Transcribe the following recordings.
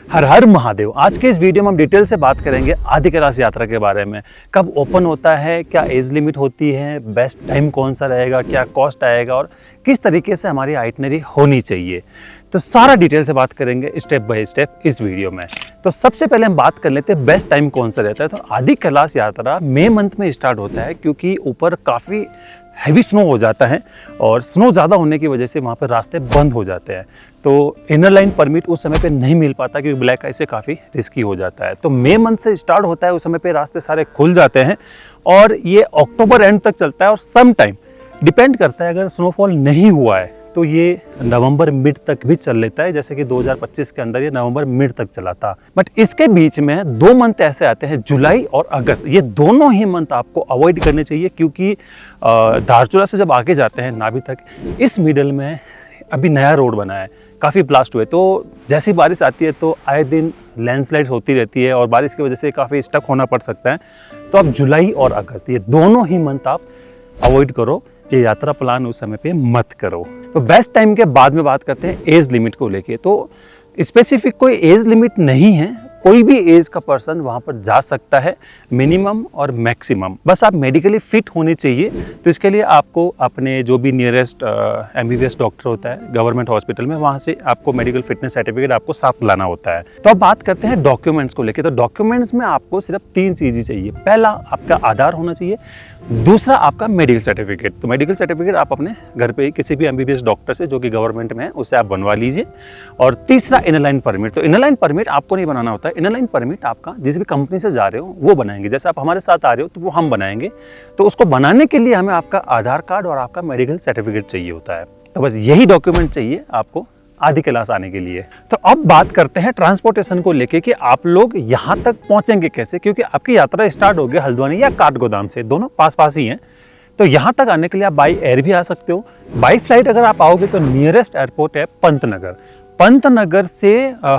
हर हर महादेव। आज के इस वीडियो में हम डिटेल से बात करेंगे आदि कैलाश यात्रा के बारे में। कब ओपन होता है, क्या एज लिमिट होती है, बेस्ट टाइम कौन सा रहेगा, क्या कॉस्ट आएगा और किस तरीके से हमारी आइटनरी होनी चाहिए। तो सारा डिटेल से बात करेंगे स्टेप बाय स्टेप इस वीडियो में। तो सबसे पहले हम बात कर लेते हैं बेस्ट टाइम कौन सा रहता है। तो आदि कैलाश यात्रा मई मंथ में स्टार्ट होता है क्योंकि ऊपर काफ़ी हैवी स्नो हो जाता है और स्नो ज़्यादा होने की वजह से वहाँ पर रास्ते बंद हो जाते हैं। तो इनर लाइन परमिट उस समय पे नहीं मिल पाता क्योंकि ब्लैक आइस से काफ़ी रिस्की हो जाता है। तो मई मंथ से स्टार्ट होता है, उस समय पे रास्ते सारे खुल जाते हैं और ये अक्टूबर एंड तक चलता है। और सम टाइम डिपेंड करता है, अगर स्नोफॉल नहीं हुआ है तो ये नवंबर मिड तक भी चल लेता है, जैसे कि 2025 के अंदर ये नवंबर मिड तक चला था। बट इसके बीच में 2 मंथ ऐसे आते हैं, जुलाई और अगस्त। ये दोनों ही मंथ आपको अवॉइड करने चाहिए क्योंकि धारचूला से जब आगे जाते हैं नाभि तक, इस मिडल में अभी नया रोड बना है, काफ़ी ब्लास्ट हुए। तो जैसी बारिश आती है तो आए दिन लैंडस्लाइड्स होती रहती है और बारिश की वजह से काफ़ी स्टक होना पड़ सकता है। तो आप जुलाई और अगस्त ये दोनों ही मंथ आप अवॉइड करो, ये यात्रा प्लान उस समय पे मत करो। तो बेस्ट टाइम के बाद में बात करते हैं एज लिमिट को लेके। तो स्पेसिफिक कोई एज लिमिट नहीं है, कोई भी एज का पर्सन वहाँ पर जा सकता है, मिनिमम और मैक्सिमम। बस आप मेडिकली फिट होने चाहिए। तो इसके लिए आपको अपने जो भी नियरेस्ट MBBS डॉक्टर होता है गवर्नमेंट हॉस्पिटल में, वहाँ से आपको मेडिकल फिटनेस सर्टिफिकेट आपको साथ लाना होता है। तो अब बात करते हैं डॉक्यूमेंट्स को लेके। तो डॉक्यूमेंट्स में आपको सिर्फ 3 चीज़ें चाहिए। पहला आपका आधार होना चाहिए, दूसरा आपका मेडिकल सर्टिफिकेट। तो मेडिकल सर्टिफिकेट आप अपने घर पे ही किसी भी MBBS डॉक्टर से जो कि गवर्नमेंट में है उससे आप बनवा लीजिए। और तीसरा इनर लाइन परमिट। तो इनर लाइन परमिट आपको नहीं बनाना होता है, इनर लाइन परमिट आपका जिस भी कंपनी से जा रहे हो वो बनाएंगे। जैसे आप हमारे साथ आ रहे हो तो वो हम बनाएंगे। तो उसको बनाने के लिए हमें आपका आधार कार्ड और आपका मेडिकल सर्टिफिकेट चाहिए होता है। तो बस यही डॉक्यूमेंट चाहिए आपको आदि कैलाश आने के लिए। तो अब बात करते हैं ट्रांसपोर्टेशन को लेके कि आप लोग यहाँ तक पहुँचेंगे कैसे, क्योंकि आपकी यात्रा स्टार्ट होगी हल्द्वानी या काठगोदाम से, दोनों पास पास ही हैं। तो यहाँ तक आने के लिए आप बाई एयर भी आ सकते हो। बाई फ्लाइट अगर आप आओगे तो नियरेस्ट एयरपोर्ट है पंतनगर। पंतनगर से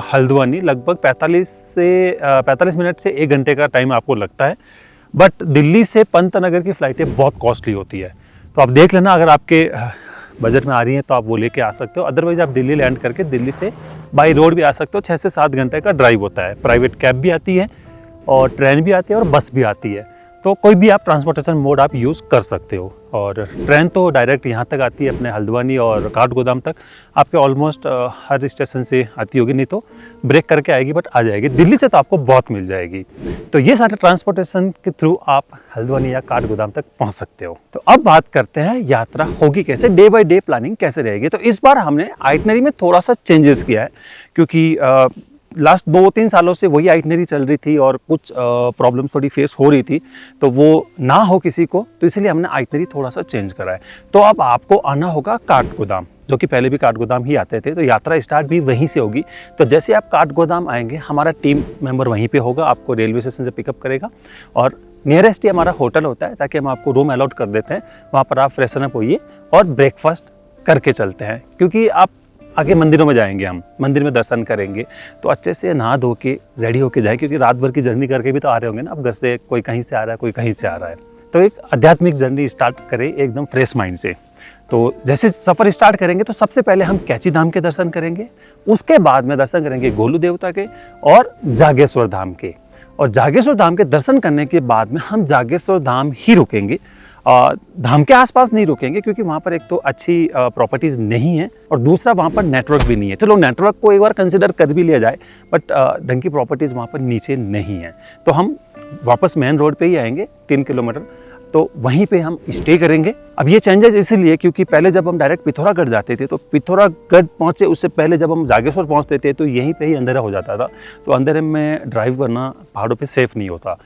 हल्द्वानी लगभग 45 मिनट से 1 घंटे का टाइम आपको लगता है। बट दिल्ली से पंतनगर की फ़्लाइटें बहुत कॉस्टली होती है। तो आप देख लेना, अगर आपके बजट में आ रही हैं तो आप वो लेके आ सकते हो। अदरवाइज आप दिल्ली लैंड करके दिल्ली से बाई रोड भी आ सकते हो। 6 से 7 घंटे का ड्राइव होता है। प्राइवेट कैब भी आती है और ट्रेन भी आती है और बस भी आती है। तो कोई भी आप ट्रांसपोर्टेशन मोड आप यूज़ कर सकते हो। और ट्रेन तो डायरेक्ट यहाँ तक आती है अपने हल्द्वानी और काठगोदाम तक। आपके ऑलमोस्ट हर स्टेशन से आती होगी, नहीं तो ब्रेक करके आएगी, बट आ जाएगी। दिल्ली से तो आपको बहुत मिल जाएगी। तो ये सारे ट्रांसपोर्टेशन के थ्रू आप हल्द्वानी या काठगोदाम तक पहुँच सकते हो। तो अब बात करते हैं यात्रा होगी कैसे, डे बाई डे प्लानिंग कैसे रहेगी। तो इस बार हमने आइटनरी में थोड़ा सा चेंजेस किया है क्योंकि लास्ट 2-3 सालों से वही आइटनरी चल रही थी और कुछ प्रॉब्लम थोड़ी फेस हो रही थी, तो वो ना हो किसी को, तो इसलिए हमने आइटनरी थोड़ा सा चेंज करा है। तो अब आपको आना होगा काठगोदाम, जो कि पहले भी काठगोदाम ही आते थे। तो यात्रा स्टार्ट भी वहीं से होगी। तो जैसे आप काठगोदाम आएंगे, हमारा टीम मेंबर वहीं पे होगा, आपको रेलवे स्टेशन से पिकअप करेगा और नियरेस्ट ही हमारा होटल होता है, ताकि हम आपको रूम अलॉट कर देते हैं। वहाँ पर आप फ्रेशन अप होइए और ब्रेकफास्ट करके चलते हैं, क्योंकि आप आगे मंदिरों में जाएंगे, हम मंदिर में दर्शन करेंगे। तो अच्छे से नहा धो के रेडी होके जाए, क्योंकि रात भर की जर्नी करके भी तो आ रहे होंगे ना आप घर से, कोई कहीं से आ रहा है, कोई कहीं से आ रहा है। तो एक आध्यात्मिक जर्नी स्टार्ट करें एकदम फ्रेश माइंड से। तो जैसे सफ़र स्टार्ट करेंगे तो सबसे पहले हम कैची धाम के दर्शन करेंगे, उसके बाद में दर्शन करेंगे गोलू देवता के और जागेश्वर धाम के। और जागेश्वर धाम के दर्शन करने के बाद में हम जागेश्वर धाम ही रुकेंगे, धाम के आसपास नहीं रुकेंगे, क्योंकि वहाँ पर एक तो अच्छी प्रॉपर्टीज़ नहीं है और दूसरा वहाँ पर नेटवर्क भी नहीं है। चलो नेटवर्क को एक बार कंसिडर कर भी लिया जाए, बट ढंग की प्रॉपर्टीज़ वहाँ पर नीचे नहीं है। तो हम वापस मेन रोड पे ही आएंगे 3 किलोमीटर, तो वहीं पे हम स्टे करेंगे। अब ये चेंजेस इसीलिए क्योंकि पहले जब हम डायरेक्ट पिथौरागढ़ जाते थे तो पिथौरागढ़ पहुँचे उससे पहले जब हम जागेश्वर पहुँचते थे तो यहीं पे ही अंधेरा हो जाता था। तो अंधेरे में ड्राइव करना पहाड़ों पे सेफ़ नहीं होता,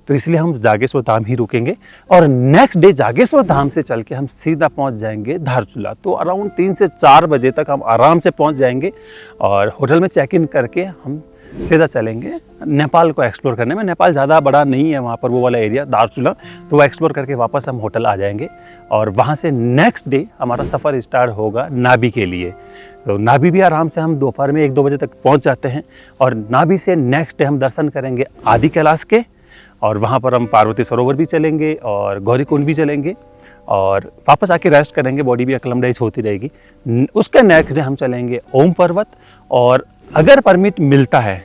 तो इसलिए हम जागेश्वर धाम ही रुकेंगे। और नेक्स्ट डे जागेश्वर धाम से चल के हम सीधा पहुंच जाएंगे धारचूला। तो अराउंड 3 से 4 बजे तक हम आराम से पहुंच जाएंगे और होटल में चेक इन करके हम सीधा चलेंगे नेपाल को एक्सप्लोर करने में। नेपाल ज़्यादा बड़ा नहीं है वहाँ पर, वो वाला एरिया धारचूला, तो वो एक्सप्लोर करके वापस हम होटल आ जाएंगे। और वहाँ से नेक्स्ट डे हमारा सफ़र स्टार्ट होगा नाभि के लिए। तो नाभि भी आराम से हम दोपहर में 1-2 बजे तक पहुँच जाते हैं। और नाभि से नेक्स्ट डे हम दर्शन करेंगे आदि कैलाश के, और वहाँ पर हम पार्वती सरोवर भी चलेंगे और गौरीकुंड भी चलेंगे और वापस आके रेस्ट करेंगे, बॉडी भी एक्लेमेटाइज होती रहेगी। उसके नेक्स्ट डे हम चलेंगे ओम पर्वत, और अगर परमिट मिलता है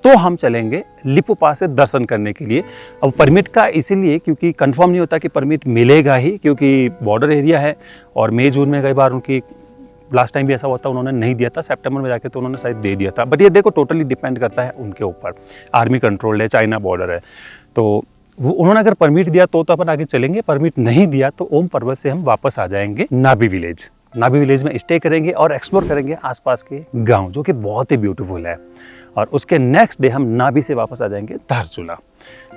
तो हम चलेंगे लिपू पास से दर्शन करने के लिए। अब परमिट का इसीलिए क्योंकि कंफर्म नहीं होता कि परमिट मिलेगा ही, क्योंकि बॉर्डर एरिया है और मई जून में कई बार उनकी लास्ट टाइम भी ऐसा हुआ था, उन्होंने नहीं दिया था, सितंबर में जाके तो उन्होंने शायद दे दिया था। बट ये देखो टोटली डिपेंड करता है उनके ऊपर, आर्मी कंट्रोल्ड है, चाइना बॉर्डर है, तो वो उन्होंने अगर परमिट दिया तो अपन आगे चलेंगे, परमिट नहीं दिया तो ओम पर्वत से हम वापस आ जाएंगे नाभी विलेज। नाभी विलेज में स्टे करेंगे और एक्सप्लोर करेंगे आसपास के गांव जो कि बहुत ही ब्यूटीफुल है। और उसके नेक्स्ट डे हम नाभी से वापस आ जाएंगे धारचूला।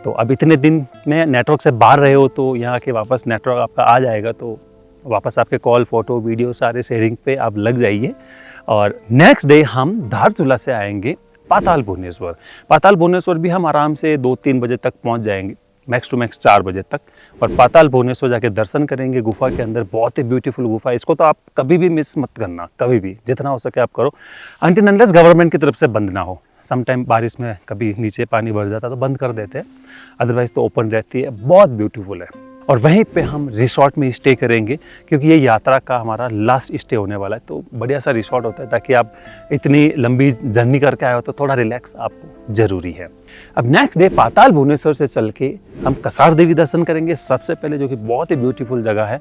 तो अब इतने दिन में नेटवर्क से बाहर रहे हो तो यहाँ के वापस नेटवर्क आपका आ जाएगा, तो वापस आपके कॉल, फोटो, वीडियो सारे शेयरिंग पे आप लग जाइए। और नेक्स्ट डे हम धारचूला से आएंगे पाताल भुवनेश्वर। पाताल भुवनेश्वर भी हम आराम से 2-3 बजे तक पहुँच जाएंगे, मैक्स टू मैक्स 4 बजे तक। और पाताल भुवनेश्वर जाके दर्शन करेंगे गुफा के अंदर, बहुत ही ब्यूटीफुल गुफा है। इसको तो आप कभी भी मिस मत करना, कभी भी, जितना हो सके आप करो, अनटिल अनलेस गवर्नमेंट की तरफ से बंद ना हो। समटाइम बारिश में कभी नीचे पानी भर जाता तो बंद कर देते हैं, अदरवाइज तो ओपन रहती है, बहुत ब्यूटीफुल है। और वहीं पे हम रिसोर्ट में स्टे करेंगे क्योंकि ये यात्रा का हमारा लास्ट स्टे होने वाला है, तो बढ़िया सा रिसोर्ट होता है ताकि आप इतनी लंबी जर्नी करके आए हो तो थोड़ा रिलैक्स आपको ज़रूरी है। अब नेक्स्ट डे पाताल भुवनेश्वर से चल के हम कसार देवी दर्शन करेंगे सबसे पहले, जो कि बहुत ही ब्यूटीफुल जगह है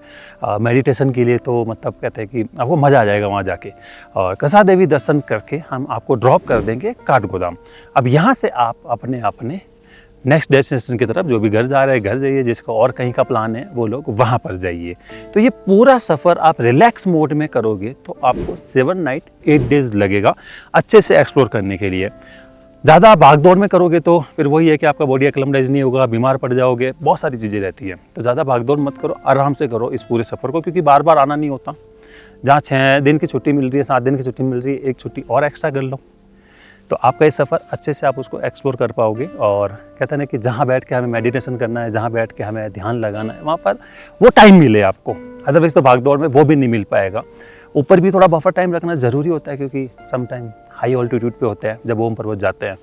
मेडिटेशन के लिए, तो मतलब कहते हैं कि आपको मज़ा आ जाएगा वहाँ जाके। और कसार देवी दर्शन करके हम आपको ड्रॉप कर देंगे काठगोदाम। अब यहाँ से आप अपने नेक्स्ट डेस्टिनेशन की तरफ, जो भी घर जा रहे हैं घर जाइए, जिसका और कहीं का प्लान है वो लोग वहाँ पर जाइए। तो ये पूरा सफ़र आप रिलैक्स मोड में करोगे तो आपको 7 नाइट 8 डेज लगेगा अच्छे से एक्सप्लोर करने के लिए। ज़्यादा भागदौड़ में करोगे तो फिर वही है कि आपका बॉडी एक्लेमेटाइज नहीं होगा, बीमार पड़ जाओगे, बहुत सारी चीज़ें रहती हैं। तो ज़्यादा भागदौड़ मत करो, आराम से करो इस पूरे सफ़र को, क्योंकि बार बार आना नहीं होता। जहाँ 6 दिन की छुट्टी मिल रही है, 7 दिन की छुट्टी मिल रही है, एक छुट्टी और एक्स्ट्रा कर लो, तो आपका ये सफ़र अच्छे से आप उसको एक्सप्लोर कर पाओगे। और कहते हैं ना कि जहाँ बैठ के हमें मेडिटेशन करना है, जहाँ बैठ के हमें ध्यान लगाना है, वहाँ पर वो टाइम मिले आपको, अदरवाइज तो भागदौड़ में वो भी नहीं मिल पाएगा। ऊपर भी थोड़ा बफर टाइम रखना ज़रूरी होता है, क्योंकि सम टाइम हाई ऑल्टीट्यूड पे होते हैं जब ओम पर्वत जाते हैं,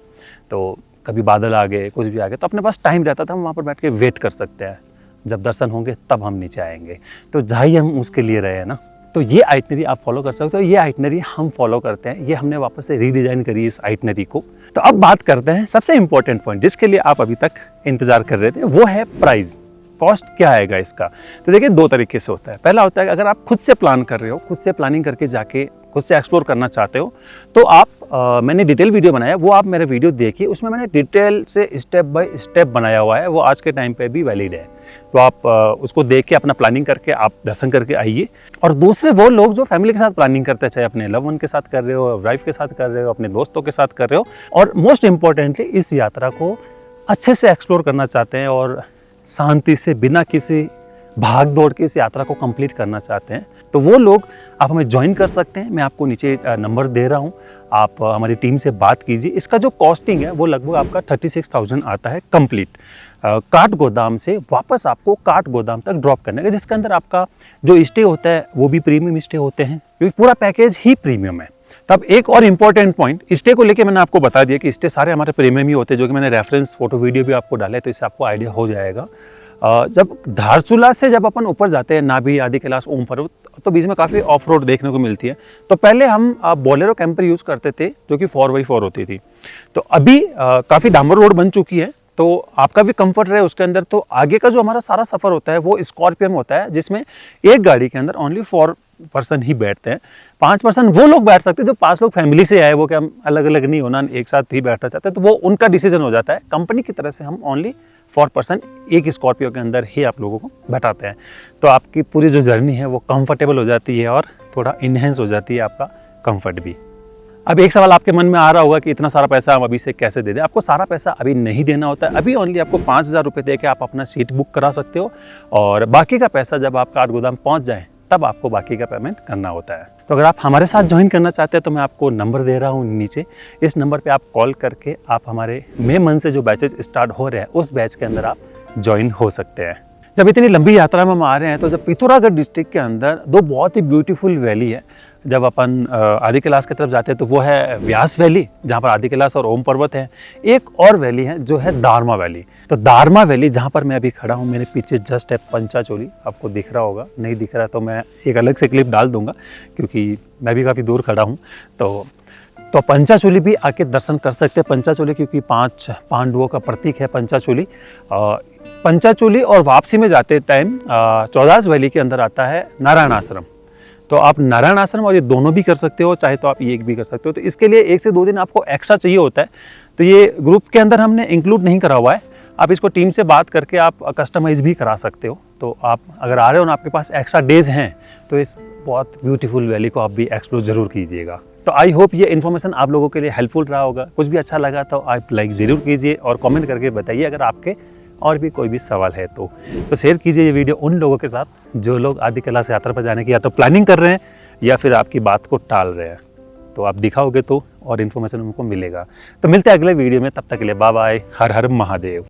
तो कभी बादल आ गए, कुछ भी आ गए, तो अपने पास टाइम रहता था, हम वहाँ पर बैठ के वेट कर सकते हैं, जब दर्शन होंगे तब हम नीचे आएंगे। तो जहाँ ही हम उसके लिए रहे हैं ना, तो ये आइटनरी आप फॉलो कर सकते हो। ये आइटनरी हम फॉलो करते हैं, ये हमने वापस से रीडिज़ाइन करी इस आइटनरी को। तो अब बात करते हैं सबसे इंपॉर्टेंट पॉइंट जिसके लिए आप अभी तक इंतजार कर रहे थे, वो है प्राइस, कॉस्ट क्या आएगा इसका। तो देखिए 2 तरीके से होता है। पहला होता है अगर आप खुद से प्लान कर रहे हो, खुद से प्लानिंग करके जाके खुद से एक्सप्लोर करना चाहते हो, तो आप मैंने डिटेल वीडियो बनाया, वो आप मेरा वीडियो देखिए, उसमें मैंने डिटेल से स्टेप बाय स्टेप बनाया हुआ है, वो आज के टाइम पे भी वैलिड है। तो आप उसको देख के अपना प्लानिंग करके आप दर्शन करके आइए। और दूसरे वो लोग जो फैमिली के साथ प्लानिंग करते हैं, चाहे अपने लव वन के साथ कर रहे हो, वाइफ के साथ कर रहे हो, अपने दोस्तों के साथ कर रहे हो, और मोस्ट इम्पॉर्टेंटली इस यात्रा को अच्छे से एक्सप्लोर करना चाहते हैं और शांति से बिना किसी भाग दौड़ के इस यात्रा को कंप्लीट करना चाहते हैं, तो वो लोग आप हमें ज्वाइन कर सकते हैं। मैं आपको नीचे नंबर दे रहा हूँ, आप हमारी टीम से बात कीजिए। इसका जो कॉस्टिंग है वो लगभग आपका 36,000 आता है कंप्लीट, काठगोदाम से वापस आपको काठगोदाम तक ड्रॉप करने का, जिसके अंदर आपका जो स्टे होता है वो भी प्रीमियम स्टे होते हैं, क्योंकि पूरा पैकेज ही प्रीमियम है। तब एक और इम्पॉर्टेंट पॉइंट, स्टे को लेके मैंने आपको बता दिया कि स्टे सारे हमारे प्रीमियम ही होते हैं, जो कि मैंने रेफरेंस फोटो वीडियो भी आपको डाले, तो इससे आपको आइडिया हो जाएगा। जब धारचूला से जब अपन ऊपर जाते हैं नाभी, आदि कैलाश, ओम पर्वत, तो बीच में काफ़ी ऑफ रोड देखने को मिलती है। तो पहले हम बोलेरो कैंपर यूज़ करते थे जो कि 4x4 होती थी, तो अभी काफ़ी डामर रोड बन चुकी है, तो आपका भी कंफर्ट रहे उसके अंदर। तो आगे का जो हमारा सारा सफ़र होता है वो स्कॉर्पियो में होता है, जिसमें एक गाड़ी के अंदर ओनली 4 पर्सन ही बैठते हैं। 5 पर्सन वो लोग बैठ सकते हैं जो 5 लोग फैमिली से आए, वो क्या हम अलग अलग नहीं होना, एक साथ ही बैठना चाहते हैं, तो वो उनका डिसीजन हो जाता है। कंपनी की तरह से हम ओनली 4 पर्सन एक स्कॉर्पियो के अंदर ही आप लोगों को बैठाते हैं, तो आपकी पूरी जो जर्नी है वो कंफर्टेबल हो जाती है और थोड़ा इन्हेंस हो जाती है आपका कंफर्ट भी। अब एक सवाल आपके मन में आ रहा होगा कि इतना सारा पैसा हम अभी से कैसे दे दें। आपको सारा पैसा अभी नहीं देना होता है, अभी ओनली आपको 5,000 रुपये दे के आप अपना सीट बुक करा सकते हो, और बाकी का पैसा जब आप काठगोदाम पहुंच जाए तब आपको बाकी का पेमेंट करना होता है। तो अगर आप हमारे साथ ज्वाइन करना चाहते हैं तो मैं आपको नंबर दे रहा हूँ नीचे, इस नंबर पे आप कॉल करके आप हमारे मई मंथ से जो बैचेस स्टार्ट हो रहे हैं उस बैच के अंदर आप ज्वाइन हो सकते हैं। जब इतनी लंबी यात्रा में हम आ रहे हैं तो जब पिथौरागढ़ डिस्ट्रिक्ट के अंदर 2 बहुत ही ब्यूटीफुल वैली है, जब अपन आदि कैलाश की तरफ जाते हैं तो वो है व्यास वैली, जहाँ पर आदि कैलाश और ओम पर्वत है। एक और वैली है जो है दारमा वैली। तो दारमा वैली जहाँ पर मैं अभी खड़ा हूँ, मेरे पीछे जस्ट है पंचाचोली, आपको दिख रहा होगा, नहीं दिख रहा तो मैं एक अलग से क्लिप डाल दूंगा क्योंकि मैं भी काफ़ी दूर खड़ा हूँ। तो तो पंचाचूली भी आके दर्शन कर सकते हैं। पंचाचूली क्योंकि 5 पांडवों का प्रतीक है पंचाचूली। पंचाचूली और वापसी में जाते टाइम चौदास वैली के अंदर आता है नारायण आश्रम। तो आप नारायण आश्रम और ये दोनों भी कर सकते हो, चाहे तो आप ये एक भी कर सकते हो। तो इसके लिए 1 से 2 दिन आपको एक्स्ट्रा चाहिए होता है। तो ये ग्रुप के अंदर हमने इंक्लूड नहीं करा हुआ है। आप इसको टीम से बात करके आप कस्टमाइज़ भी करा सकते हो। तो आप अगर आ रहे हो ना, आपके पास एक्स्ट्रा डेज हैं, तो इस बहुत ब्यूटीफुल वैली को आप भी एक्सप्लोर ज़रूर कीजिएगा। तो आई होप ये इन्फॉर्मेशन आप लोगों के लिए हेल्पफुल रहा होगा। कुछ भी अच्छा लगा तो आप लाइक ज़रूर कीजिए और कमेंट करके बताइए अगर आपके और भी कोई भी सवाल है तो शेयर कीजिए ये वीडियो उन लोगों के साथ जो लोग आदि कैलाश यात्रा पर जाने की या तो प्लानिंग कर रहे हैं या फिर आपकी बात को टाल रहे हैं। तो आप दिखाओगे तो और इन्फॉर्मेशन उनको मिलेगा। तो मिलते हैं अगले वीडियो में, तब तक के लिए बाय बाय। हर हर महादेव।